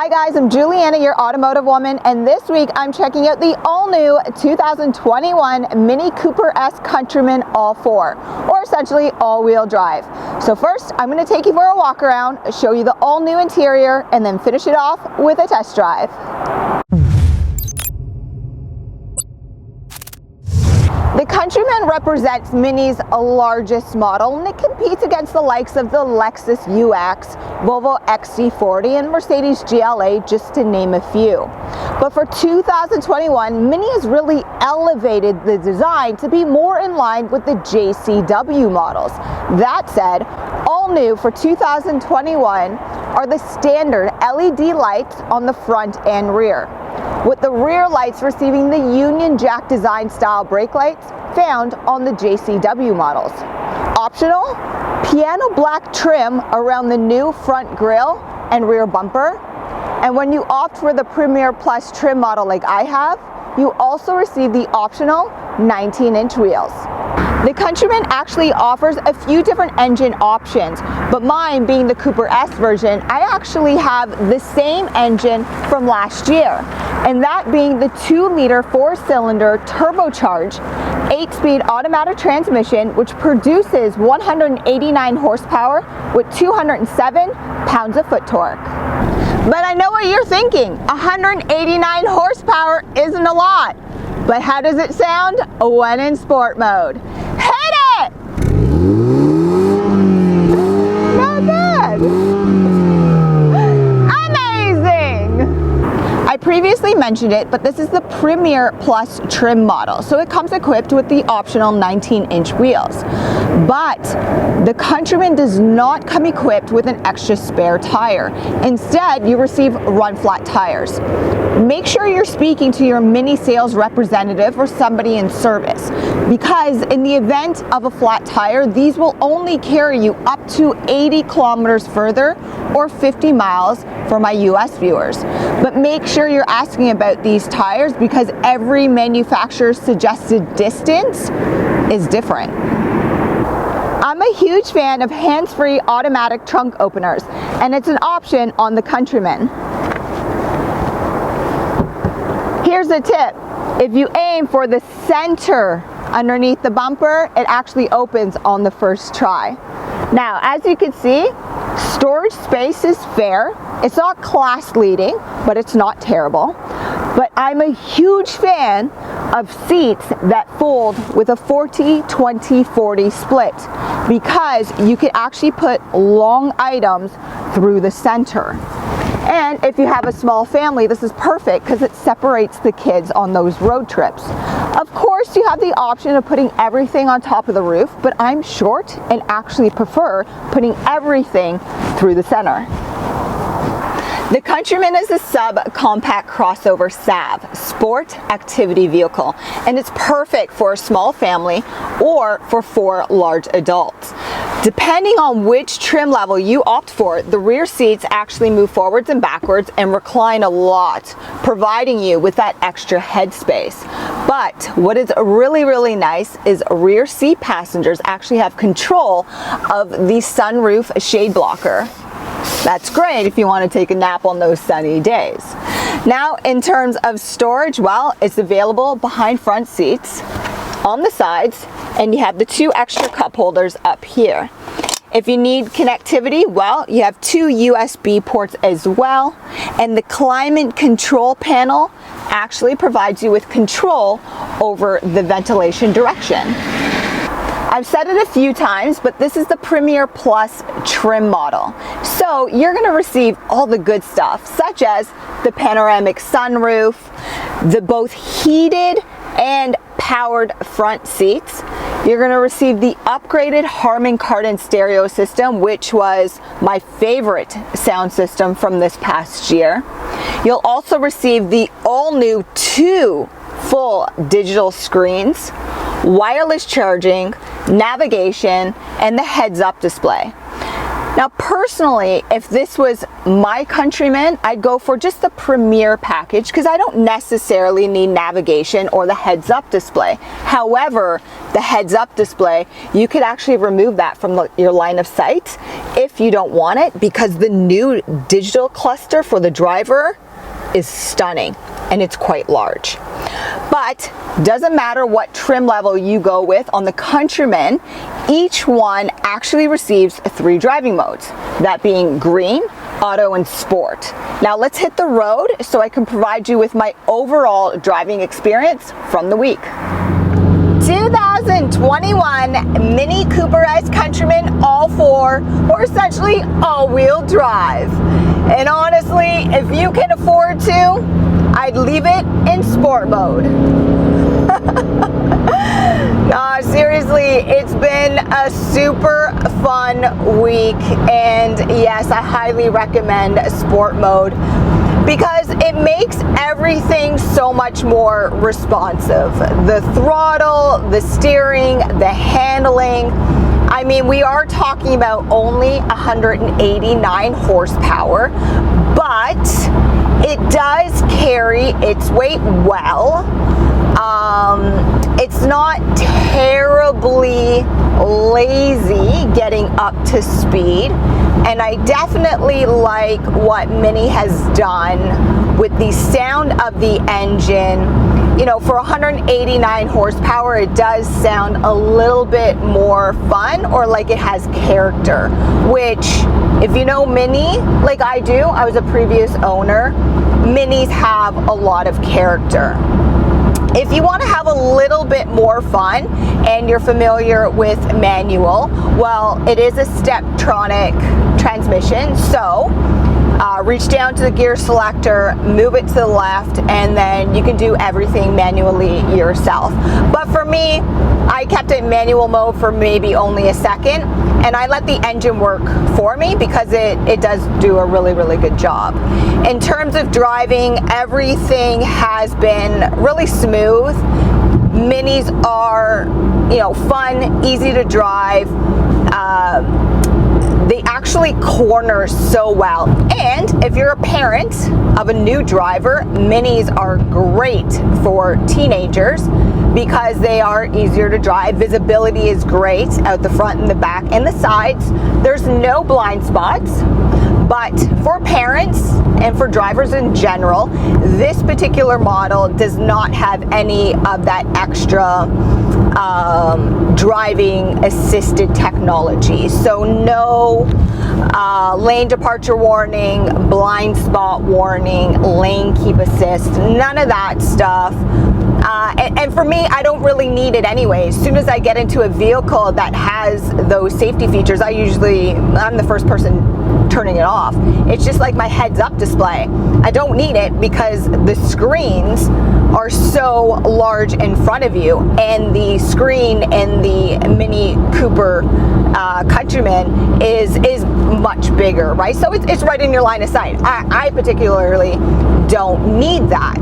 Hi guys, I'm Juliana, your automotive woman, and this week I'm checking out the all-new 2021 Mini Cooper S Countryman ALL4, or essentially all-wheel drive. So first, I'm going to take you for a walk around, show you the all-new interior, and then finish it off with a test drive. The Countryman represents Mini's largest model, and it competes against the likes of the Lexus UX, Volvo XC40, and Mercedes GLA, just to name a few. But for 2021, Mini has really elevated the design to be more in line with the JCW models. That said, all new for 2021 are the standard LED lights on the front and rear, with the rear lights receiving the Union Jack design style brake lights found on the JCW models. Optional, piano black trim around the new front grille and rear bumper. And when you opt for the Premier Plus trim model like I have, you also receive the optional 19-inch wheels. The Countryman actually offers a few different engine options, but mine being the Cooper S version, I actually have the same engine from last year, and that being the 2-liter 4-cylinder turbocharged 8-speed automatic transmission, which produces 189 horsepower with 207 pounds-of-foot torque. But I know what you're thinking, 189 horsepower isn't a lot. But how does it sound when in sport mode? Hit it! Not bad. Amazing! I previously mentioned it, but this is the Premier Plus trim model, so it comes equipped with the optional 19-inch wheels. But the Countryman does not come equipped with an extra spare tire. Instead, you receive run-flat tires. Make sure you're speaking to your Mini sales representative or somebody in service, because in the event of a flat tire, these will only carry you up to 80 kilometers further or 50 miles for my US viewers. But make sure you're asking about these tires, because every manufacturer's suggested distance is different. I'm a huge fan of hands-free automatic trunk openers, and it's an option on the Countryman. Here's a tip. If you aim for the center underneath the bumper, it actually opens on the first try. Now, as you can see, storage space is fair. It's not class leading, but it's not terrible. But I'm a huge fan of seats that fold with a 40-20-40 split, because you can actually put long items through the center. And if you have a small family, this is perfect because it separates the kids on those road trips. Of course, you have the option of putting everything on top of the roof, but I'm short and actually prefer putting everything through the center. The Countryman is a sub-compact crossover SAV, sport activity vehicle, and it's perfect for a small family or for 4 large adults. Depending on which trim level you opt for, the rear seats actually move forwards and backwards and recline a lot, providing you with that extra headspace. But what is really nice is rear seat passengers actually have control of the sunroof shade blocker. That's great if you want to take a nap on those sunny days. Now, in terms of storage, well, it's available behind front seats, on the sides, and you have the 2 extra cup holders up here. If you need connectivity, well, you have 2 USB ports as well, and the climate control panel actually provides you with control over the ventilation direction. I've said it a few times, but this is the Premier Plus trim model. So you're going to receive all the good stuff, such as the panoramic sunroof, the both heated and powered front seats. You're going to receive the upgraded Harman Kardon stereo system, which was my favorite sound system from this past year. You'll also receive the all-new 2 full digital screens, wireless charging, navigation, and the heads-up display. Now personally, if this was my Countryman, I'd go for just the Premier package because I don't necessarily need navigation or the heads-up display. However, the heads-up display, you could actually remove that from your line of sight if you don't want it, because the new digital cluster for the driver is stunning and it's quite large. But doesn't matter what trim level you go with on the Countryman, each one actually receives 3 driving modes, that being green, auto, and sport. Now let's hit the road so I can provide you with my overall driving experience from the week. 2021 Mini Cooperized Countryman ALL4, or essentially all-wheel drive. And honestly, if you can afford to, I'd leave it in sport mode. Nah, seriously, it's been a super fun week, and yes, I highly recommend sport mode because it makes everything so much more responsive. The throttle, the steering, the handling. I mean, we are talking about only 189 horsepower, but it does carry its weight well. It's not terribly lazy getting up to speed, and I definitely like what Mini has done with the sound of the engine. You know, for 189 horsepower, it does sound a little bit more fun, or like it has character, which, if you know Mini, like I do, I was a previous owner, Minis have a lot of character. If you want to have a little bit more fun and you're familiar with manual, well, it is a Steptronic transmission, so reach down to the gear selector, move it to the left, and then you can do everything manually yourself. But for me, I kept it in manual mode for maybe only a second, and I let the engine work for me because it does do a really, really good job. In terms of driving, everything has been really smooth. Minis are, you know, fun, easy to drive. They actually corner so well. And if you're a parent of a new driver, Minis are great for teenagers because they are easier to drive. Visibility is great out the front and the back and the sides. There's no blind spots. But for parents and for drivers in general, this particular model does not have any of that extra driving assisted technology. So no lane departure warning, blind spot warning, lane keep assist, none of that stuff. And for me, I don't really need it anyway. As soon as I get into a vehicle that has those safety features, I'm the first person turning it off. It's just like my heads-up display. I don't need it because the screens are so large in front of you, and the screen in the Mini Cooper Countryman is much bigger, right? So it's right in your line of sight. I particularly don't need that.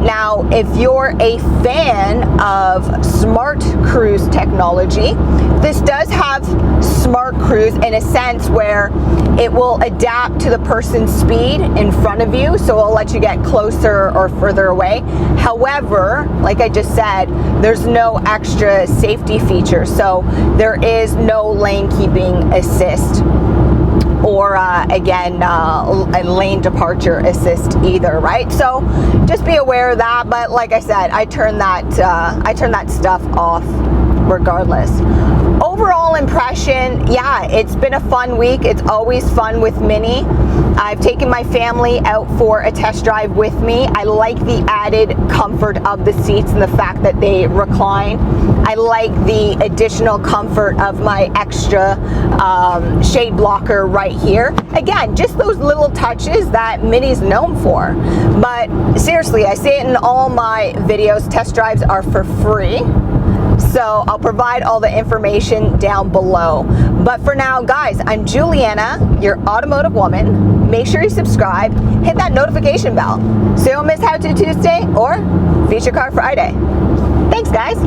Now, if you're a fan of smart cruise technology, this does have smart cruise in a sense where it will adapt to the person's speed in front of you, so it'll let you get closer or further away. However, like I just said, there's no extra safety feature, so there is no lane keeping assist or again a lane departure assist either, right? So just be aware of that. But like I said, I turn that stuff off regardless. Overall impression, yeah, it's been a fun week. It's always fun with Mini. I've taken my family out for a test drive with me. I like the added comfort of the seats and the fact that they recline. I like the additional comfort of my extra shade blocker right here. Again, just those little touches that Mini's known for. But seriously, I say it in all my videos, test drives are for free. So I'll provide all the information down below. But for now, guys, I'm Juliana, your automotive woman. Make sure you subscribe, hit that notification bell so you don't miss How To Tuesday or Feature Car Friday. Thanks, guys.